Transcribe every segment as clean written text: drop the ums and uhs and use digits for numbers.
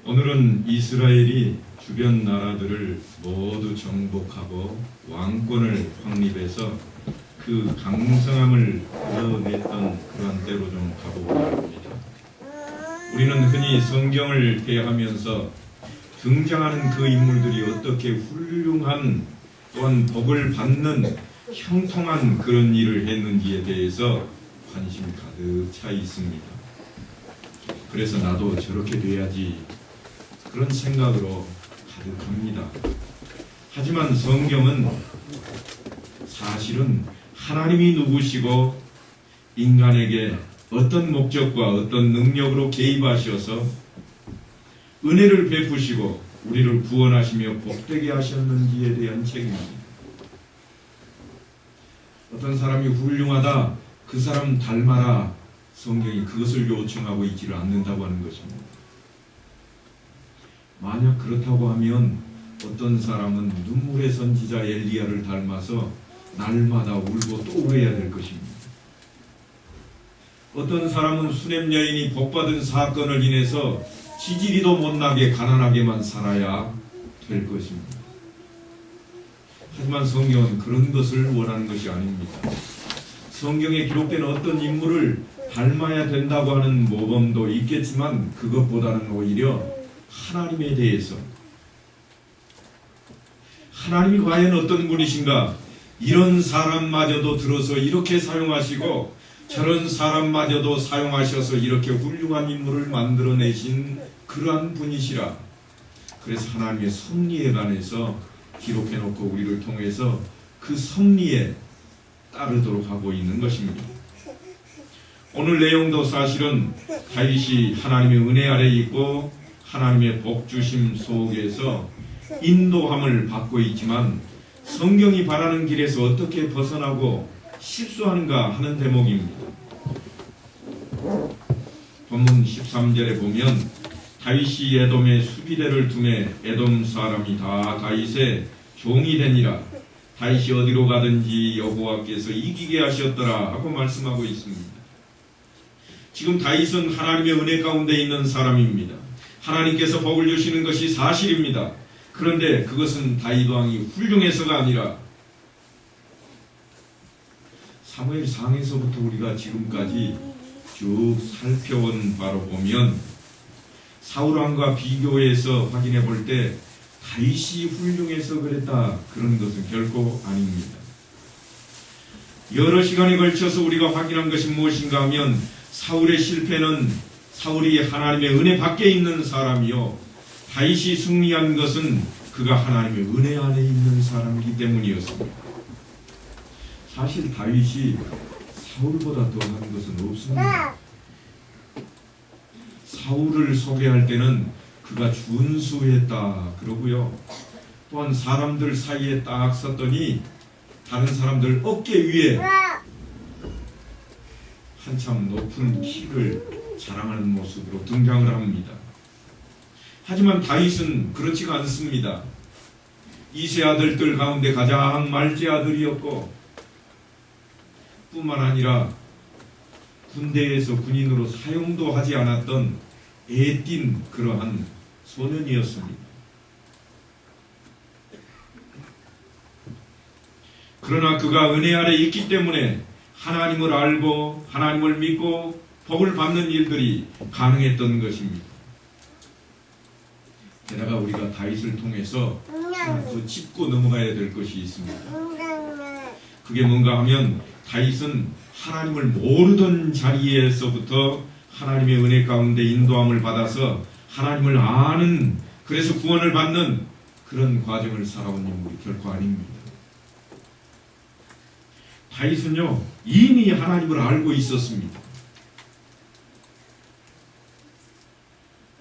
오늘은 이스라엘이 주변 나라들을 모두 정복하고 왕권을 확립해서 그 강성함을 드러냈던 그러한 때로 좀 가보고자 합니다. 우리는 흔히 성경을 대하면서 등장하는 그 인물들이 어떻게 훌륭한 또한 복을 받는 형통한 그런 일을 했는지에 대해서 관심이 가득 차 있습니다. 그래서 나도 저렇게 돼야지 그런 생각으로 가득합니다. 하지만 성경은 사실은 하나님이 누구시고 인간에게 어떤 목적과 어떤 능력으로 개입하셔서 은혜를 베푸시고 우리를 구원하시며 복되게 하셨는지에 대한 책임입니다. 어떤 사람이 훌륭하다, 그 사람 닮아라, 성경이 그것을 요청하고 있지를 않는다고 하는 것입니다. 만약 그렇다고 하면 어떤 사람은 눈물의 선지자 엘리야를 닮아서 날마다 울고 또 울어야 될 것입니다. 어떤 사람은 수냄 여인이 복받은 사건을 인해서 지지리도 못나게 가난하게만 살아야 될 것입니다. 하지만 성경은 그런 것을 원하는 것이 아닙니다. 성경에 기록된 어떤 인물을 닮아야 된다고 하는 모범도 있겠지만 그것보다는 오히려 하나님에 대해서, 하나님이 과연 어떤 분이신가, 이런 사람마저도 들어서 이렇게 사용하시고 저런 사람마저도 사용하셔서 이렇게 훌륭한 인물을 만들어내신 그러한 분이시라. 그래서 하나님의 섭리에 관해서 기록해놓고 우리를 통해서 그 섭리에 따르도록 하고 있는 것입니다. 오늘 내용도 사실은 다윗이 하나님의 은혜 아래 있고 하나님의 복주심 속에서 인도함을 받고 있지만 성경이 바라는 길에서 어떻게 벗어나고 실수하는가 하는 대목입니다. 본문 13절에 보면 다윗이 에돔에 수비대를 두매 에돔 사람이 다 다윗의 종이 되니라. 다윗이 어디로 가든지 여호와께서 이기게 하셨더라 하고 말씀하고 있습니다. 지금 다윗은 하나님의 은혜 가운데 있는 사람입니다. 하나님께서 복을 주시는 것이 사실입니다. 그런데 그것은 다윗 왕이 훌륭해서가 아니라 사무엘상에서부터 우리가 지금까지 쭉 살펴온 바로 보면 사울왕과 비교해서 확인해 볼 때 다윗이 훌륭해서 그랬다, 그런 것은 결코 아닙니다. 여러 시간에 걸쳐서 우리가 확인한 것이 무엇인가 하면 사울의 실패는 사울이 하나님의 은혜 밖에 있는 사람이요, 다윗이 승리한 것은 그가 하나님의 은혜 안에 있는 사람이기 때문이었습니다. 사실 다윗이 사울보다 더한 것은 없습니다. 사울을 소개할 때는 그가 준수했다 그러고요, 또한 사람들 사이에 딱 섰더니 다른 사람들 어깨 위에 한참 높은 키를 자랑하는 모습으로 등장을 합니다. 하지만 다윗은 그렇지가 않습니다. 이세 아들들 가운데 가장 말제 아들이었고 뿐만 아니라 군대에서 군인으로 사용도 하지 않았던 애띤 그러한 소년이었습니다. 그러나 그가 은혜 아래 있기 때문에 하나님을 알고 하나님을 믿고 복을 받는 일들이 가능했던 것입니다. 게다가 우리가 다윗을 통해서 더 짚고 넘어가야 될 것이 있습니다. 그게 뭔가 하면 다윗은 하나님을 모르던 자리에서부터 하나님의 은혜 가운데 인도함을 받아서 하나님을 아는, 그래서 구원을 받는 그런 과정을 살아온 인물이 결코 아닙니다. 다윗은요, 이미 하나님을 알고 있었습니다.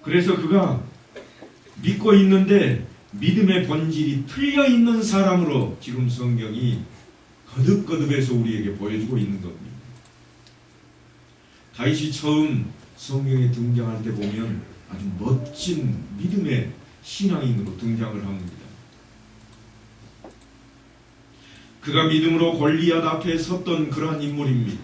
그래서 그가 믿고 있는데 믿음의 본질이 틀려 있는 사람으로 지금 성경이 거듭거듭해서 우리에게 보여주고 있는 겁니다. 다윗이 처음 성경에 등장할 때 보면 아주 멋진 믿음의 신앙인으로 등장을 합니다. 그가 믿음으로 골리앗 앞에 섰던 그러한 인물입니다.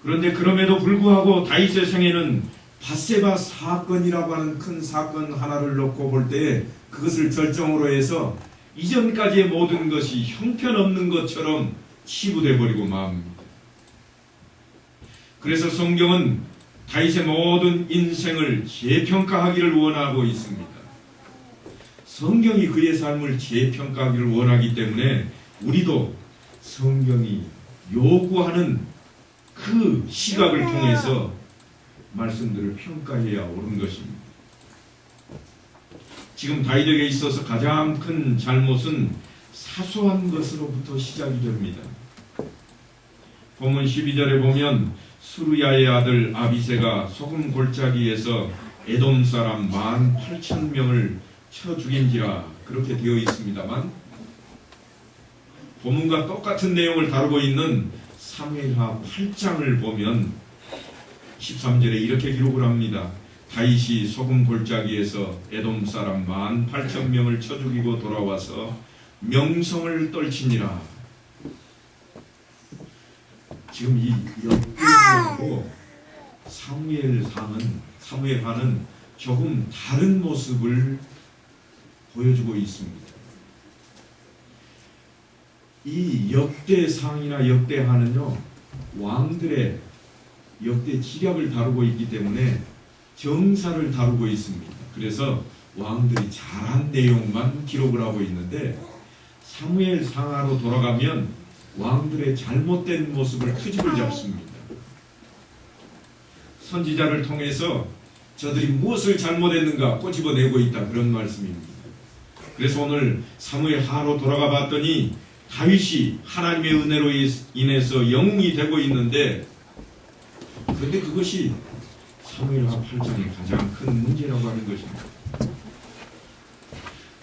그런데 그럼에도 불구하고 다윗의 생애는 밧세바 사건이라고 하는 큰 사건 하나를 놓고 볼 때에 그것을 절정으로 해서 이전까지의 모든 것이 형편없는 것처럼 치부돼 버리고 맙니다. 그래서 성경은 다윗의 모든 인생을 재평가하기를 원하고 있습니다. 성경이 그의 삶을 재평가하기를 원하기 때문에 우리도 성경이 요구하는 그 시각을 통해서 말씀들을 평가해야 옳은 것입니다. 지금 다윗에게 있어서 가장 큰 잘못은 사소한 것으로부터 시작이 됩니다. 본문 12절에 보면 수르야의 아들 아비새가 소금 골짜기에서 에돔 사람 18,000명을 쳐 죽인지라 그렇게 되어 있습니다만, 본문과 똑같은 내용을 다루고 있는 사무엘하 8장을 보면 13절에 이렇게 기록을 합니다. 다윗이 소금 골짜기에서 에돔 사람 18,000명을 쳐 죽이고 돌아와서 명성을 떨치니라. 지금 이 역대하고 사무엘하는 조금 다른 모습을 보여주고 있습니다. 이 역대상이나 역대하는요, 왕들의 역대 지략을 다루고 있기 때문에 정사를 다루고 있습니다. 그래서 왕들이 잘한 내용만 기록을 하고 있는데, 사무엘 상하로 돌아가면 왕들의 잘못된 모습을 트집을 잡습니다. 선지자를 통해서 저들이 무엇을 잘못했는가 꼬집어내고 있다, 그런 말씀입니다. 그래서 오늘 사무엘하로 돌아가 봤더니 다윗이 하나님의 은혜로 인해서 영웅이 되고 있는데, 그런데 그것이 사무엘하 8장의 가장 큰 문제라고 하는 것입니다.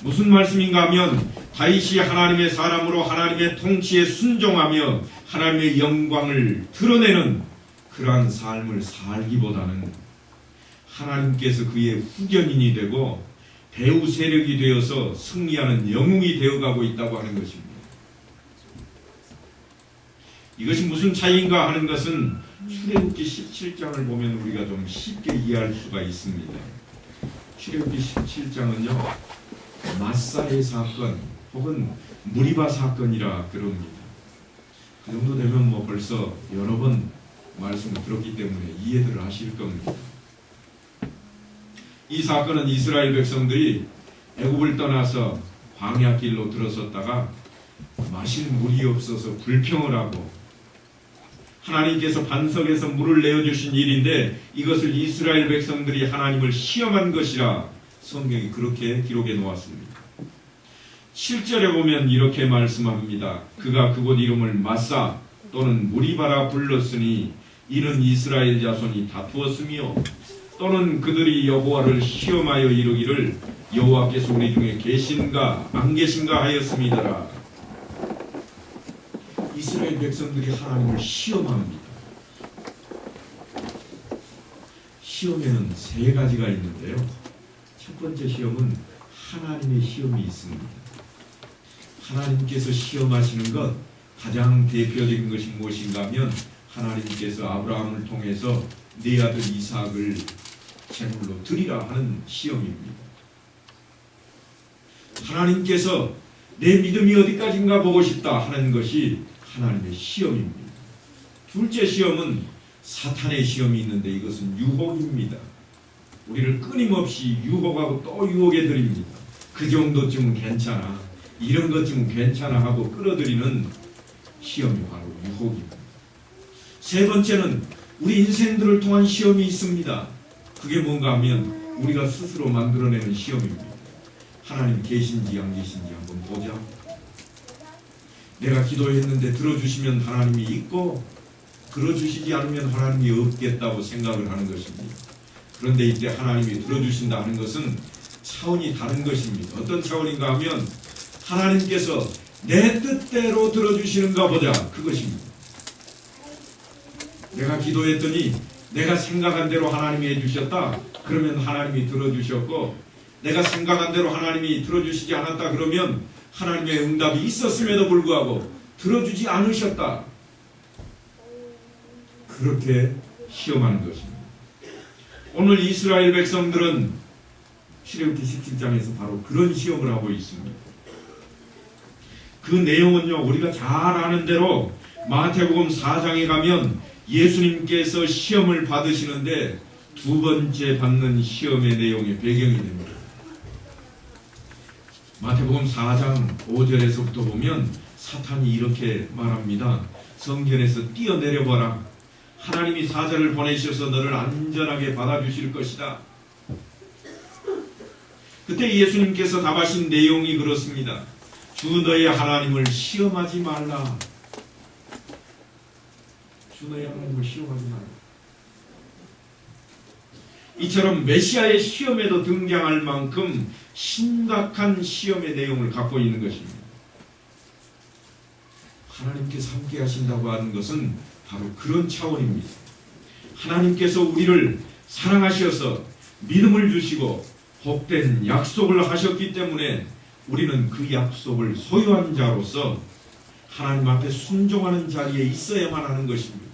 무슨 말씀인가 하면 다윗이 하나님의 사람으로 하나님의 통치에 순종하며 하나님의 영광을 드러내는 그러한 삶을 살기보다는 하나님께서 그의 후견인이 되고 배후 세력이 되어서 승리하는 영웅이 되어가고 있다고 하는 것입니다. 이것이 무슨 차이인가 하는 것은 출애굽기 17장을 보면 우리가 좀 쉽게 이해할 수가 있습니다. 출애굽기 17장은요, 마사의 사건 혹은 무리바 사건이라 그럽니다. 그 정도 되면 뭐 벌써 여러 번 말씀을 들었기 때문에 이해들을 하실 겁니다. 이 사건은 이스라엘 백성들이 애굽을 떠나서 광야길로 들어섰다가 마실 물이 없어서 불평을 하고 하나님께서 반석에서 물을 내어주신 일인데, 이것을 이스라엘 백성들이 하나님을 시험한 것이라 성경이 그렇게 기록해 놓았습니다. 7절에 보면 이렇게 말씀합니다. 그가 그곳 이름을 마사 또는 무리바라 불렀으니 이는 이스라엘 자손이 다투었으며, 또는 그들이 여호와를 시험하여 이르기를 여호와께서 우리 중에 계신가 안 계신가 하였음이더라. 이스라엘 백성들이 하나님을 시험합니다. 시험에는 세 가지가 있는데요. 첫 번째 시험은 하나님의 시험이 있습니다. 하나님께서 시험하시는 것, 가장 대표적인 것이 무엇인가 하면 하나님께서 아브라함을 통해서 네 아들 이삭을 제물로 드리라 하는 시험입니다. 하나님께서 내 믿음이 어디까지인가 보고 싶다 하는 것이 하나님의 시험입니다. 둘째 시험은 사탄의 시험이 있는데, 이것은 유혹입니다. 우리를 끊임없이 유혹하고 또 유혹해 드립니다. 그 정도쯤은 괜찮아, 이런 것쯤은 괜찮아 하고 끌어들이는 시험이 바로 유혹입니다. 세 번째는 우리 인생들을 통한 시험이 있습니다. 그게 뭔가 하면 우리가 스스로 만들어내는 시험입니다. 하나님 계신지 안 계신지 한번 보자. 내가 기도했는데 들어주시면 하나님이 있고, 들어주시지 않으면 하나님이 없겠다고 생각을 하는 것입니다. 그런데 이때 하나님이 들어주신다 하는 것은 차원이 다른 것입니다. 어떤 차원인가 하면 하나님께서 내 뜻대로 들어주시는가 보자, 그것입니다. 내가 기도했더니 내가 생각한 대로 하나님이 해주셨다, 그러면 하나님이 들어주셨고, 내가 생각한 대로 하나님이 들어주시지 않았다 그러면 하나님의 응답이 있었음에도 불구하고 들어주지 않으셨다, 그렇게 시험하는 것입니다. 오늘 이스라엘 백성들은 출애굽기 17장에서 바로 그런 시험을 하고 있습니다. 그 내용은요, 우리가 잘 아는 대로 마태복음 4장에 가면 예수님께서 시험을 받으시는데 두 번째 받는 시험의 내용의 배경이 됩니다. 마태복음 4장 5절에서부터 보면 사탄이 이렇게 말합니다. 성전에서 뛰어내려봐라. 하나님이 사자를 보내셔서 너를 안전하게 받아주실 것이다. 그때 예수님께서 답하신 내용이 그렇습니다. 주 너의 하나님을 시험하지 말라. 주 너의 하나님을 시험하지 말라. 이처럼 메시아의 시험에도 등장할 만큼 심각한 시험의 내용을 갖고 있는 것입니다. 하나님께서 함께 하신다고 하는 것은 바로 그런 차원입니다. 하나님께서 우리를 사랑하셔서 믿음을 주시고 복된 약속을 하셨기 때문에 우리는 그 약속을 소유한 자로서 하나님 앞에 순종하는 자리에 있어야만 하는 것입니다.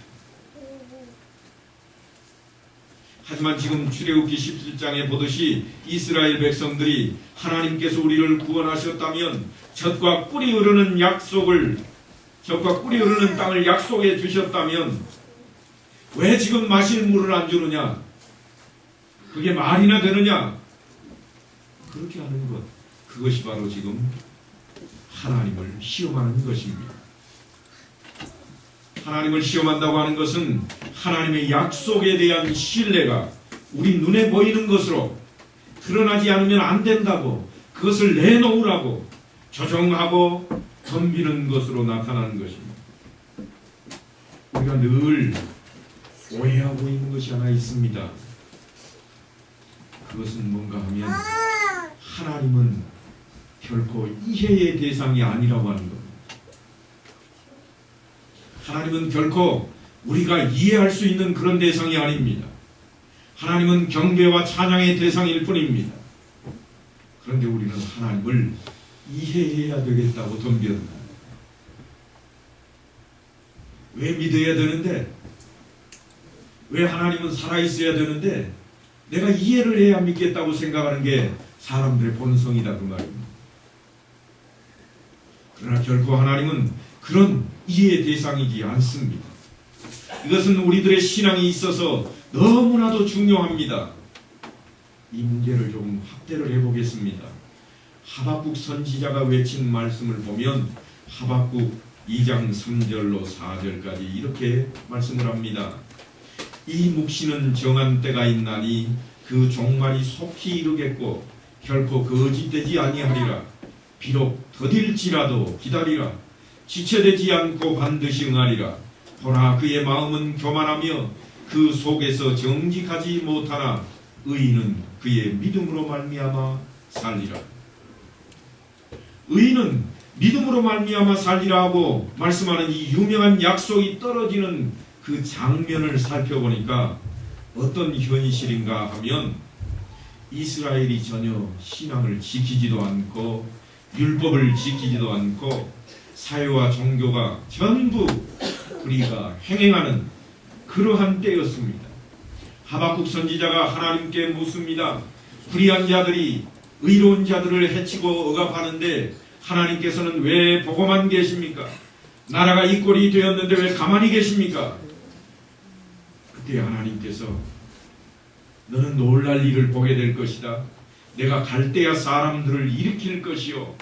하지만 지금 출애굽기 17장에 보듯이 이스라엘 백성들이 하나님께서 우리를 구원하셨다면 젖과 꿀이 흐르는 땅을 약속해 주셨다면 왜 지금 마실 물을 안 주느냐? 그게 말이나 되느냐? 그렇게 하는 것, 그것이 바로 지금 하나님을 시험하는 것입니다. 하나님을 시험한다고 하는 것은 하나님의 약속에 대한 신뢰가 우리 눈에 보이는 것으로 드러나지 않으면 안 된다고, 그것을 내놓으라고 조정하고 덤비는 것으로 나타나는 것입니다. 우리가 늘 오해하고 있는 것이 하나 있습니다. 그것은 뭔가 하면 하나님은 결코 이해의 대상이 아니라고 하는 겁니다. 하나님은 결코 우리가 이해할 수 있는 그런 대상이 아닙니다. 하나님은 경배와 찬양의 대상일 뿐입니다. 그런데 우리는 하나님을 이해해야 되겠다고 덤빈다. 왜 믿어야 되는데? 왜 하나님은 살아있어야 되는데? 내가 이해를 해야 믿겠다고 생각하는 게 사람들의 본성이다 그 말입니다. 그러나 결코 하나님은 그런 이해의 대상이지 않습니다. 이것은 우리들의 신앙이 있어서 너무나도 중요합니다. 이 문제를 조금 확대를 해보겠습니다. 하박국 선지자가 외친 말씀을 보면 하박국 2장 3절로 4절까지 이렇게 말씀을 합니다. 이 묵시는 정한 때가 있나니 그 종말이 속히 이르겠고 결코 거짓되지 아니하리라. 비록 더딜지라도 기다리라. 지체되지 않고 반드시 응하리라. 보라 그의 마음은 교만하며 그 속에서 정직하지 못하나 의인은 그의 믿음으로 말미암아 살리라. 의인은 믿음으로 말미암아 살리라 하고 말씀하는 이 유명한 약속이 떨어지는 그 장면을 살펴보니까 어떤 현실인가 하면 이스라엘이 전혀 신앙을 지키지도 않고 율법을 지키지도 않고 사회와 종교가 전부 우리가 행행하는 그러한 때였습니다. 하박국 선지자가 하나님께 묻습니다. 불의한 자들이 의로운 자들을 해치고 억압하는데 하나님께서는 왜 보고만 계십니까? 나라가 이 꼴이 되었는데 왜 가만히 계십니까? 그때 하나님께서 너는 놀랄 일을 보게 될 것이다. 내가 갈대아 사람들을 일으킬 것이요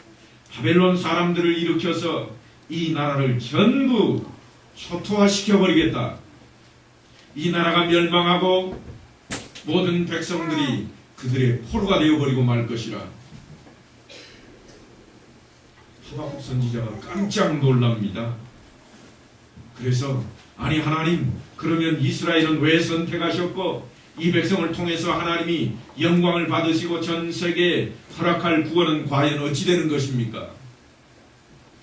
바벨론 사람들을 일으켜서 이 나라를 전부 초토화시켜버리겠다. 이 나라가 멸망하고 모든 백성들이 그들의 포로가 되어버리고 말 것이라. 하박국 선지자가 깜짝 놀랍니다. 그래서 아니 하나님 그러면 이스라엘은 왜 선택하셨고 이 백성을 통해서 하나님이 영광을 받으시고 전 세계에 허락할 구원은 과연 어찌 되는 것입니까?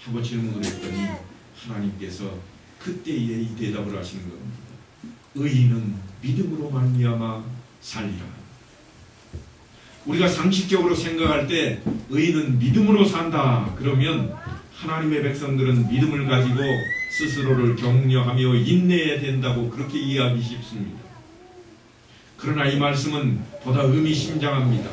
하고 질문을 했더니 하나님께서 그때에 이 대답을 하시는 겁니다. 의인은 믿음으로 말미암아 살리라. 우리가 상식적으로 생각할 때 의인은 믿음으로 산다 그러면 하나님의 백성들은 믿음을 가지고 스스로를 격려하며 인내해야 된다고 그렇게 이해하기 쉽습니다. 그러나 이 말씀은 보다 의미심장합니다.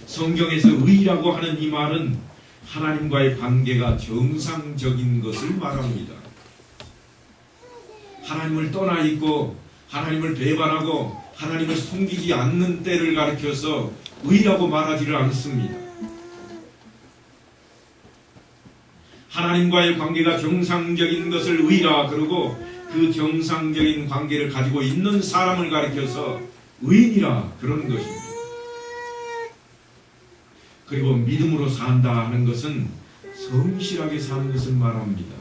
성경에서 의라고 하는 이 말은 하나님과의 관계가 정상적인 것을 말합니다. 하나님을 떠나 있고 하나님을 배반하고 하나님을 섬기지 않는 때를 가리켜서 의라고 말하지를 않습니다. 하나님과의 관계가 정상적인 것을 의라 그러고 그 정상적인 관계를 가지고 있는 사람을 가리켜서 의인이라 그러는 것입니다. 그리고 믿음으로 산다 하는 것은 성실하게 사는 것을 말합니다.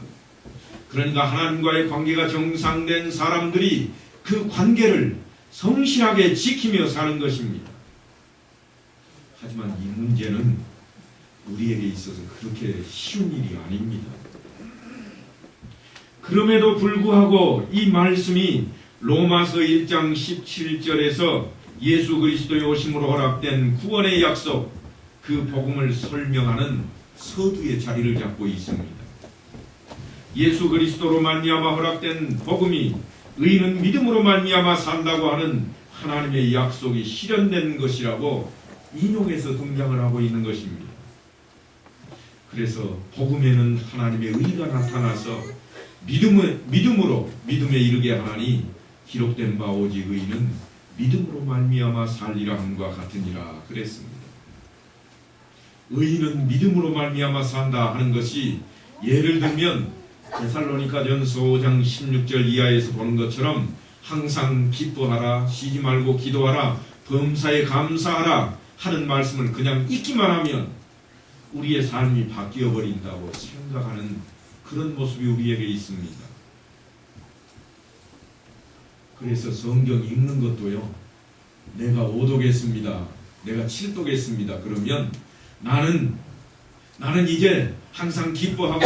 그러니까 하나님과의 관계가 정상된 사람들이 그 관계를 성실하게 지키며 사는 것입니다. 하지만 이 문제는 우리에게 있어서 그렇게 쉬운 일이 아닙니다. 그럼에도 불구하고 이 말씀이 로마서 1장 17절에서 예수 그리스도의 오심으로 허락된 구원의 약속, 그 복음을 설명하는 서두의 자리를 잡고 있습니다. 예수 그리스도로 말미암아 허락된 복음이 의인은 믿음으로 말미암아 산다고 하는 하나님의 약속이 실현된 것이라고 인용해서 등장을 하고 있는 것입니다. 그래서 복음에는 하나님의 의가 나타나서 믿음으로 믿음에 이르게 하나니 기록된 바 오직 의인은 믿음으로 말미암아 살리라 함과 같으니라 그랬습니다. 의인은 믿음으로 말미암아 산다 하는 것이 예를 들면 데살로니가전서 5장 16절 이하에서 보는 것처럼 항상 기뻐하라, 쉬지 말고 기도하라, 범사에 감사하라 하는 말씀을 그냥 읽기만 하면 우리의 삶이 바뀌어 버린다고 생각하는 그런 모습이 우리에게 있습니다. 그래서 성경 읽는 것도요, 내가 5도겠습니다, 내가 7도겠습니다 그러면 나는 이제 항상 기뻐하고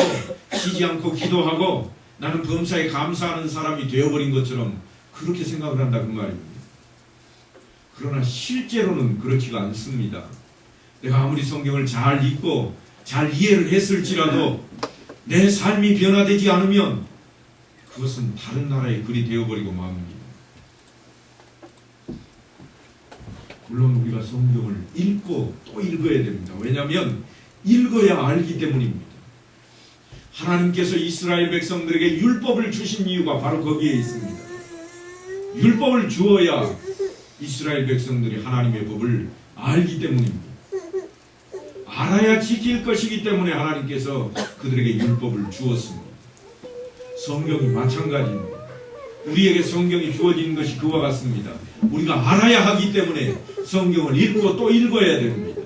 쉬지 않고 기도하고 나는 범사에 감사하는 사람이 되어버린 것처럼 그렇게 생각을 한다 그 말입니다. 그러나 실제로는 그렇지가 않습니다. 내가 아무리 성경을 잘 읽고 잘 이해를 했을지라도 내 삶이 변화되지 않으면 그것은 다른 나라의 글이 되어버리고 맙니다. 물론 우리가 성경을 읽고 또 읽어야 됩니다. 왜냐하면 읽어야 알기 때문입니다. 하나님께서 이스라엘 백성들에게 율법을 주신 이유가 바로 거기에 있습니다. 율법을 주어야 이스라엘 백성들이 하나님의 법을 알기 때문입니다. 알아야 지킬 것이기 때문에 하나님께서 그들에게 율법을 주었습니다. 성경이 마찬가지입니다. 우리에게 성경이 주어진 것이 그와 같습니다. 우리가 알아야 하기 때문에 성경을 읽고 또 읽어야 됩니다.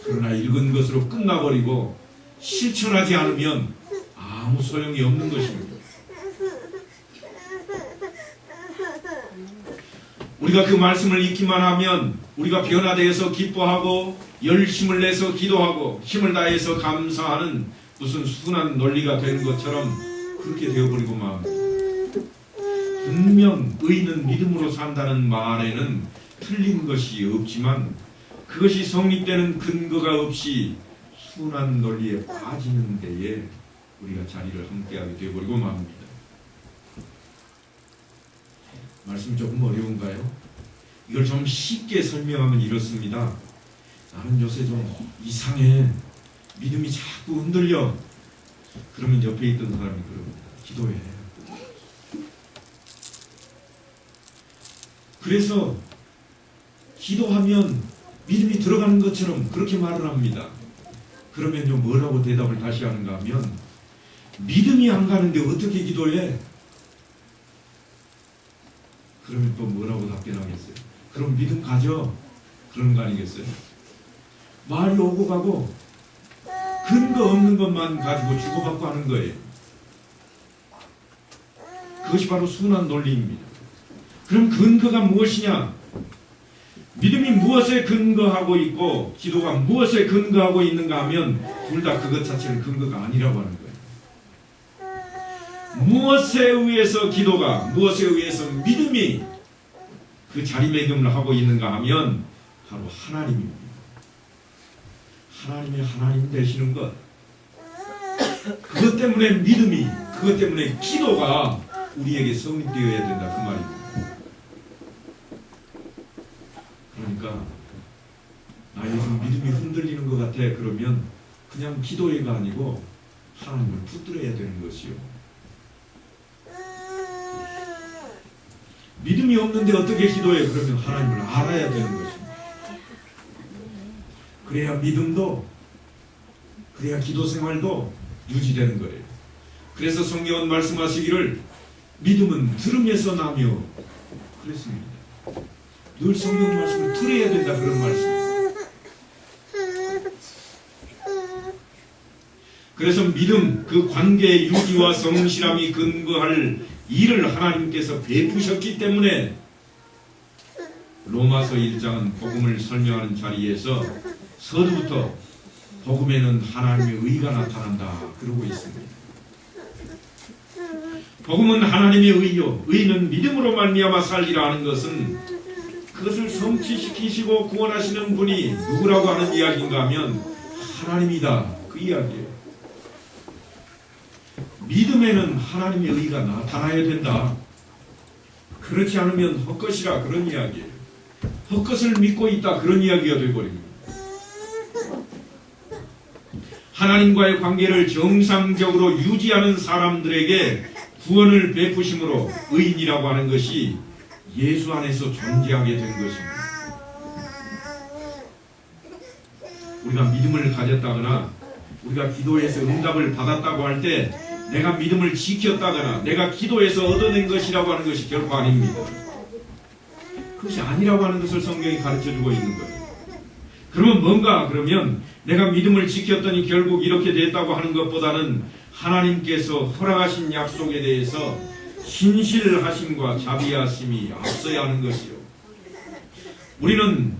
그러나 읽은 것으로 끝나버리고 실천하지 않으면 아무 소용이 없는 것입니다. 우리가 그 말씀을 읽기만 하면 우리가 변화되어서 기뻐하고 열심을 내서 기도하고 힘을 다해서 감사하는 무슨 순한 논리가 된 것처럼 그렇게 되어버리고 맙니다. 분명 의인은 믿음으로 산다는 말에는 틀린 것이 없지만 그것이 성립되는 근거가 없이 순한 논리에 빠지는 데에 우리가 자리를 함께하게 되어버리고 맙니다. 말씀이 조금 어려운가요? 이걸 좀 쉽게 설명하면 이렇습니다. 나는 요새 좀 이상해. 믿음이 자꾸 흔들려. 그러면 옆에 있던 사람이 그럽니다. 기도해. 그래서 기도하면 믿음이 들어가는 것처럼 그렇게 말을 합니다. 그러면요 뭐라고 대답을 다시 하는가 하면 믿음이 안 가는데 어떻게 기도해? 그러면 또 뭐라고 답변하겠어요? 그럼 믿음 가져. 그런 거 아니겠어요? 말이 오고 가고 근거 없는 것만 가지고 주고받고 하는 거예요. 그것이 바로 순한 논리입니다. 그럼 근거가 무엇이냐? 믿음이 무엇에 근거하고 있고 기도가 무엇에 근거하고 있는가 하면 둘 다 그것 자체는 근거가 아니라고 하는 거예요. 무엇에 의해서 기도가, 무엇에 의해서 믿음이 그 자리매김을 하고 있는가 하면 바로 하나님입니다. 하나님의 하나님 되시는 것, 그것 때문에 믿음이, 그것 때문에 기도가 우리에게 성립되어야 된다 그 말입니다. 그러니까 나 요즘 믿음이 흔들리는 것 같아. 그러면 그냥 기도회가 아니고 하나님을 붙들어야 되는 것이요. 믿음이 없는데 어떻게 기도해? 그러면 하나님을 알아야 되는 것입니다. 그래야 믿음도, 그래야 기도 생활도 유지되는 거예요. 그래서 성경은 말씀하시기를 믿음은 들음에서 나며 그랬습니다. 늘 성경 말씀을 들어야 된다, 그런 말씀. 그래서 믿음, 그 관계의 유지와 성실함이 근거할 일을 하나님께서 베푸셨기 때문에 로마서 1장은 복음을 설명하는 자리에서 서두부터 복음에는 하나님의 의가 나타난다 그러고 있습니다. 복음은 하나님의 의요, 의는 믿음으로 말미암아 살리라 하는 것은 그것을 성취시키시고 구원하시는 분이 누구라고 하는 이야기인가 하면 하나님이다, 그 이야기예요. 믿음에는 하나님의 의가 나타나야 된다. 그렇지 않으면 헛것이라, 그런 이야기예요. 헛것을 믿고 있다, 그런 이야기가 되어버립니다. 하나님과의 관계를 정상적으로 유지하는 사람들에게 구원을 베푸심으로 의인이라고 하는 것이 예수 안에서 존재하게 된 것입니다. 우리가 믿음을 가졌다거나 우리가 기도해서 응답을 받았다고 할 때 내가 믿음을 지켰다거나 내가 기도해서 얻어낸 것이라고 하는 것이 결코 아닙니다. 그것이 아니라고 하는 것을 성경이 가르쳐주고 있는 거예요. 그러면 뭔가? 그러면 내가 믿음을 지켰더니 결국 이렇게 됐다고 하는 것보다는 하나님께서 허락하신 약속에 대해서 신실하심과 자비하심이 앞서야 하는 것이요. 우리는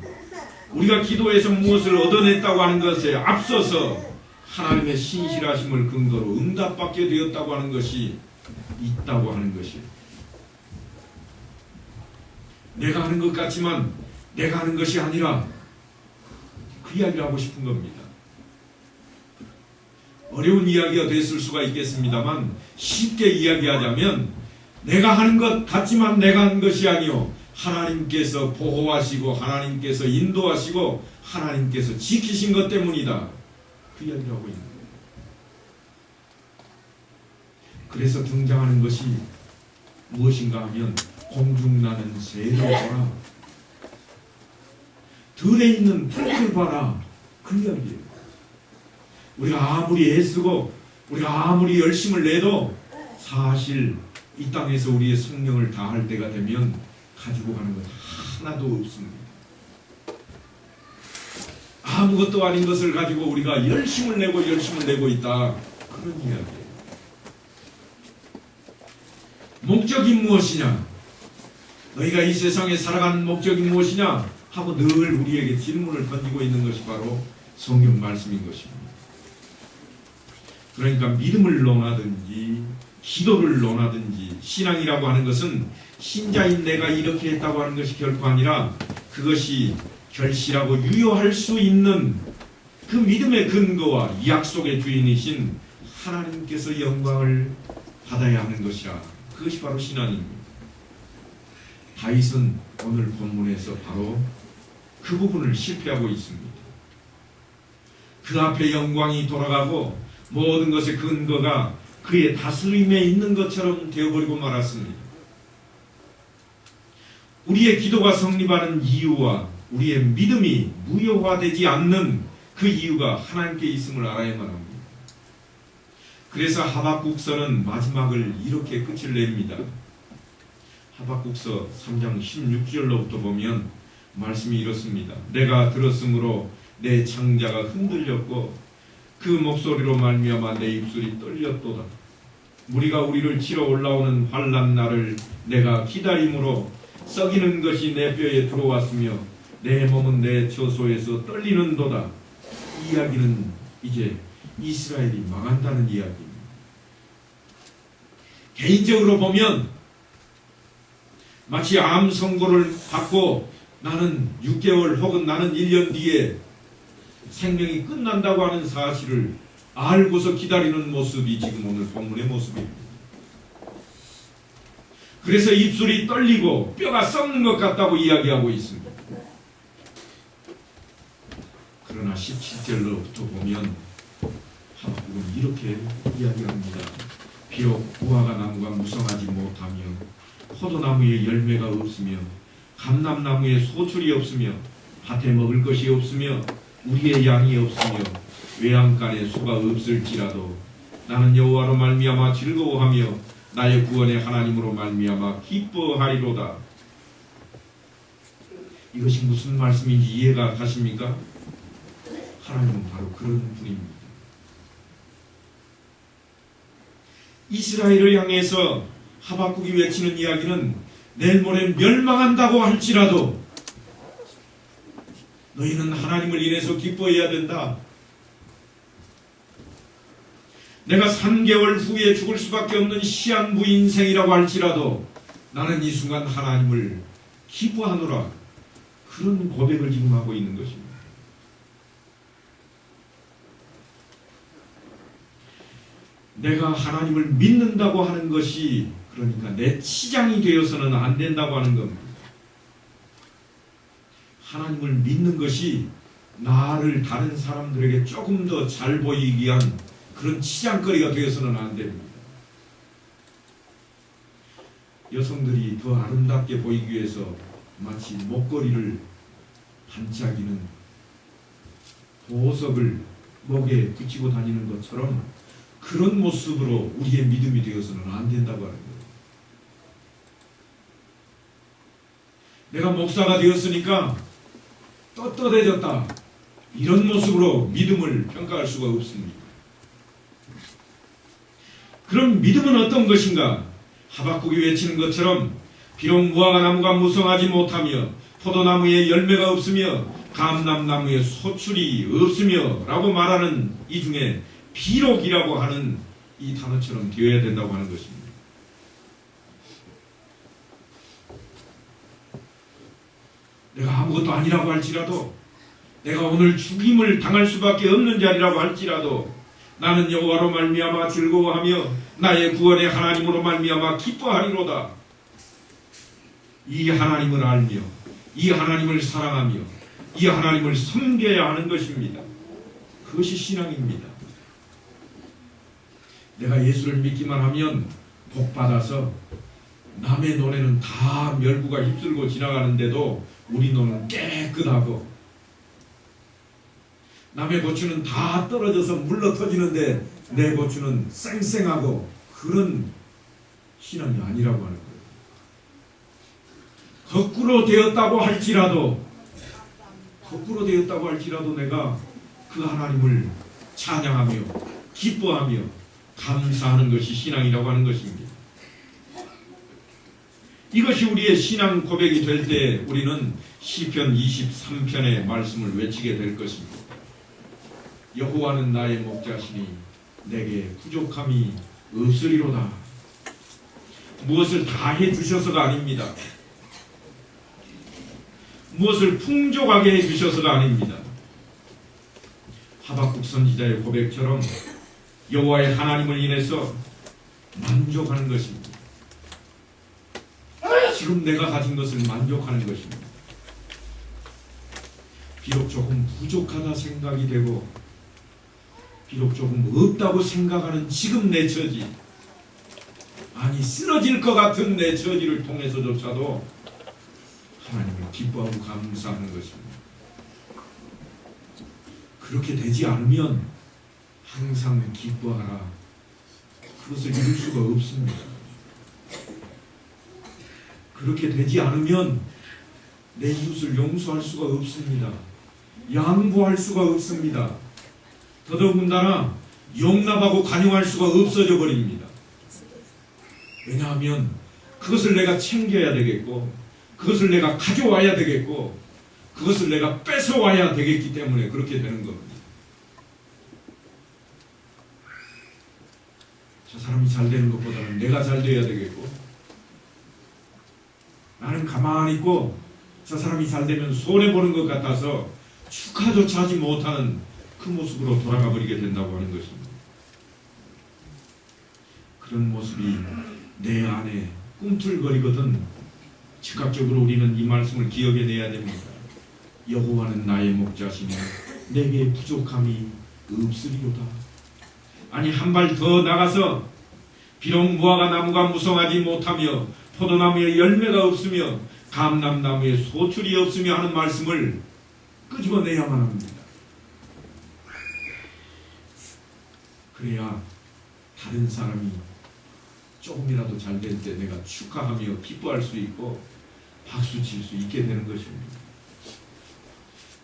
우리가 기도해서 무엇을 얻어냈다고 하는 것에 앞서서 하나님의 신실하심을 근거로 응답받게 되었다고 하는 것이 있다고 하는 것이요. 내가 하는 것 같지만 내가 하는 것이 아니라 그 이야기를 하고 싶은 겁니다. 어려운 이야기가 됐을 수가 있겠습니다만 쉽게 이야기하자면 내가 하는 것 같지만 내가 한 것이 아니요, 하나님께서 보호하시고 하나님께서 인도하시고 하나님께서 지키신 것 때문이다, 그 이야기를 하고 있는 거예요. 그래서 등장하는 것이 무엇인가 하면 공중나는 새를 보라, 들에 있는 풀을 봐라, 그 이야기예요. 우리가 아무리 애쓰고 우리가 아무리 열심을 내도 사실 이 땅에서 우리의 성령을 다할 때가 되면 가지고 가는 것 하나도 없습니다. 아무것도 아닌 것을 가지고 우리가 열심을 내고 있다, 그런 이야기예요. 목적이 무엇이냐? 너희가 이 세상에 살아가는 목적이 무엇이냐? 하고 늘 우리에게 질문을 던지고 있는 것이 바로 성경 말씀인 것입니다. 그러니까 믿음을 논하든지 기도를 논하든지 신앙이라고 하는 것은 신자인 내가 이렇게 했다고 하는 것이 결코 아니라 그것이 결실하고 유효할 수 있는 그 믿음의 근거와 약속의 주인이신 하나님께서 영광을 받아야 하는 것이라, 그것이 바로 신앙입니다. 다윗은 오늘 본문에서 바로 그 부분을 실패하고 있습니다. 그 앞에 영광이 돌아가고 모든 것의 근거가 그의 다스림에 있는 것처럼 되어버리고 말았습니다. 우리의 기도가 성립하는 이유와 우리의 믿음이 무효화되지 않는 그 이유가 하나님께 있음을 알아야만 합니다. 그래서 하박국서는 마지막을 이렇게 끝을 냅니다. 하박국서 3장 16절로부터 보면 말씀이 이렇습니다. 내가 들었으므로 내 창자가 흔들렸고 그 목소리로 말미암아 내 입술이 떨렸도다. 무리가 우리를 치러 올라오는 환난 날을 내가 기다림으로 썩이는 것이 내 뼈에 들어왔으며 내 몸은 내 처소에서 떨리는도다. 이 이야기는 이제 이스라엘이 망한다는 이야기입니다. 개인적으로 보면 마치 암 선고를 받고 나는 6개월 혹은 나는 1년 뒤에 생명이 끝난다고 하는 사실을 알고서 기다리는 모습이 지금 오늘 본문의 모습입니다. 그래서 입술이 떨리고 뼈가 썩는 것 같다고 이야기하고 있습니다. 그러나 17절로부터 보면 하박국은 이렇게 이야기합니다. 비록 무화과 나무가 무성하지 못하며 포도나무에 열매가 없으며 감람나무에 소출이 없으며 밭에 먹을 것이 없으며 우리의 양이 없으며 외양간에 소가 없을지라도 나는 여호와로 말미암아 즐거워하며 나의 구원의 하나님으로 말미암아 기뻐하리로다. 이것이 무슨 말씀인지 이해가 가십니까? 하나님은 바로 그런 분입니다. 이스라엘을 향해서 하박국이 외치는 이야기는 내일 모레 멸망한다고 할지라도 너희는 하나님을 인해서 기뻐해야 된다. 내가 3개월 후에 죽을 수밖에 없는 시한부 인생이라고 할지라도 나는 이 순간 하나님을 기뻐하노라. 그런 고백을 지금 하고 있는 것입니다. 내가 하나님을 믿는다고 하는 것이 그러니까 내 치장이 되어서는 안 된다고 하는 겁니다. 하나님을 믿는 것이 나를 다른 사람들에게 조금 더 잘 보이기 위한 그런 치장거리가 되어서는 안 됩니다. 여성들이 더 아름답게 보이기 위해서 마치 목걸이를 반짝이는 보석을 목에 붙이고 다니는 것처럼 그런 모습으로 우리의 믿음이 되어서는 안 된다고 하는 거예요. 내가 목사가 되었으니까 떳떳해졌다. 이런 모습으로 믿음을 평가할 수가 없습니다. 그럼 믿음은 어떤 것인가? 하박국이 외치는 것처럼 비록 무화과 나무가 무성하지 못하며 포도나무에 열매가 없으며 감람나무에 소출이 없으며 라고 말하는 이 중에 비록이라고 하는 이 단어처럼 되어야 된다고 하는 것입니다. 내가 아무것도 아니라고 할지라도 내가 오늘 죽임을 당할 수밖에 없는 자리라고 할지라도 나는 여호와로 말미암아 즐거워하며 나의 구원의 하나님으로 말미암아 기뻐하리로다. 이 하나님을 알며 이 하나님을 사랑하며 이 하나님을 섬겨야 하는 것입니다. 그것이 신앙입니다. 내가 예수를 믿기만 하면 복받아서 남의 논에는 다 멸구가 휩쓸고 지나가는데도 우리 논은 깨끗하고 남의 고추는 다 떨어져서 물러 터지는데 내 고추는 쌩쌩하고 그런 신앙이 아니라고 하는 거예요. 거꾸로 되었다고 할지라도 내가 그 하나님을 찬양하며 기뻐하며 감사하는 것이 신앙이라고 하는 것입니다. 이것이 우리의 신앙 고백이 될 때 우리는 시편 23편의 말씀을 외치게 될 것입니다. 여호와는 나의 목자시니 내게 부족함이 없으리로다. 무엇을 다 해주셔서가 아닙니다. 무엇을 풍족하게 해주셔서가 아닙니다. 하박국 선지자의 고백처럼 여호와의 하나님을 인해서 만족하는 것입니다. 지금 내가 가진 것을 만족하는 것입니다. 비록 조금 부족하다 생각이 되고 비록 조금 없다고 생각하는 지금 내 처지, 아니 쓰러질 것 같은 내 처지를 통해서조차도 하나님을 기뻐하고 감사하는 것입니다. 그렇게 되지 않으면 항상 기뻐하라. 그것을 이룰 수가 없습니다. 그렇게 되지 않으면 내 이웃을 용서할 수가 없습니다. 양보할 수가 없습니다. 더더군다나 용납하고 관용할 수가 없어져 버립니다. 왜냐하면 그것을 내가 챙겨야 되겠고 그것을 내가 가져와야 되겠고 그것을 내가 뺏어와야 되겠기 때문에 그렇게 되는 겁니다. 저 사람이 잘 되는 것보다는 내가 잘 돼야 되겠고 나는 가만히 있고 저 사람이 잘 되면 손해보는 것 같아서 축하조차 하지 못하는 그 모습으로 돌아가 버리게 된다고 하는 것입니다. 그런 모습이 내 안에 꿈틀거리거든 즉각적으로 우리는 이 말씀을 기억해내야 됩니다. 여호와는 나의 목자시니 내게 부족함이 없으리로다. 아니 한 발 더 나가서 비록 무화과 나무가 무성하지 못하며 포도나무에 열매가 없으며 감람나무에 소출이 없으며 하는 말씀을 끄집어내야만 합니다. 그래야 다른 사람이 조금이라도 잘 될 때 내가 축하하며 기뻐할 수 있고 박수 칠 수 있게 되는 것입니다.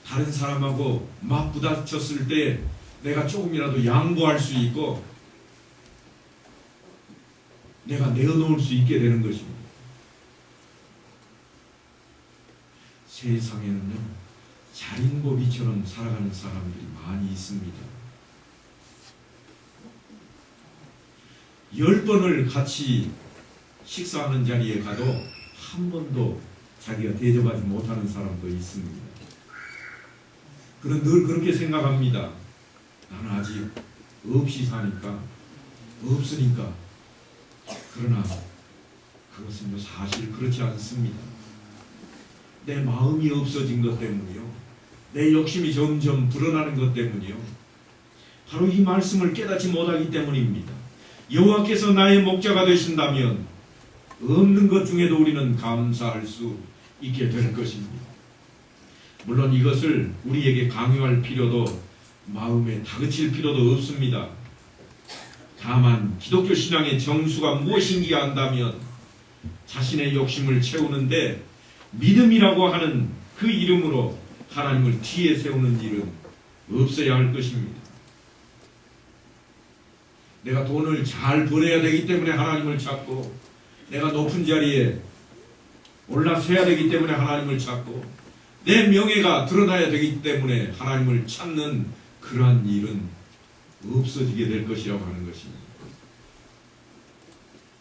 다른 사람하고 맞부딪혔을 때 내가 조금이라도 양보할 수 있고 내가 내어놓을 수 있게 되는 것입니다. 세상에는요, 자린고비처럼 살아가는 사람들이 많이 있습니다. 10번을 같이 식사하는 자리에 가도 한 번도 자기가 대접하지 못하는 사람도 있습니다. 그는 늘 그렇게 생각합니다. 나는 아직 없이 사니까, 없으니까. 그러나 그것은 사실 그렇지 않습니다. 내 마음이 없어진 것 때문이요, 내 욕심이 점점 불어나는 것 때문이요, 바로 이 말씀을 깨닫지 못하기 때문입니다. 여호와께서 나의 목자가 되신다면 없는 것 중에도 우리는 감사할 수 있게 될 것입니다. 물론 이것을 우리에게 강요할 필요도 마음에 다그칠 필요도 없습니다. 다만 기독교 신앙의 정수가 무엇인지 안다면 자신의 욕심을 채우는데 믿음이라고 하는 그 이름으로 하나님을 뒤에 세우는 일은 없어야 할 것입니다. 내가 돈을 잘 벌어야 되기 때문에 하나님을 찾고, 내가 높은 자리에 올라서야 되기 때문에 하나님을 찾고, 내 명예가 드러나야 되기 때문에 하나님을 찾는 그러한 일은 없어지게 될 것이라고 하는 것입니다.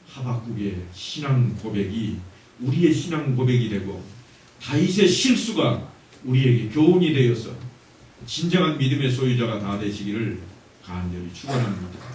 하박국의 신앙 고백이 우리의 신앙 고백이 되고, 다윗의 실수가 우리에게 교훈이 되어서 진정한 믿음의 소유자가 다 되시기를 간절히 축원합니다.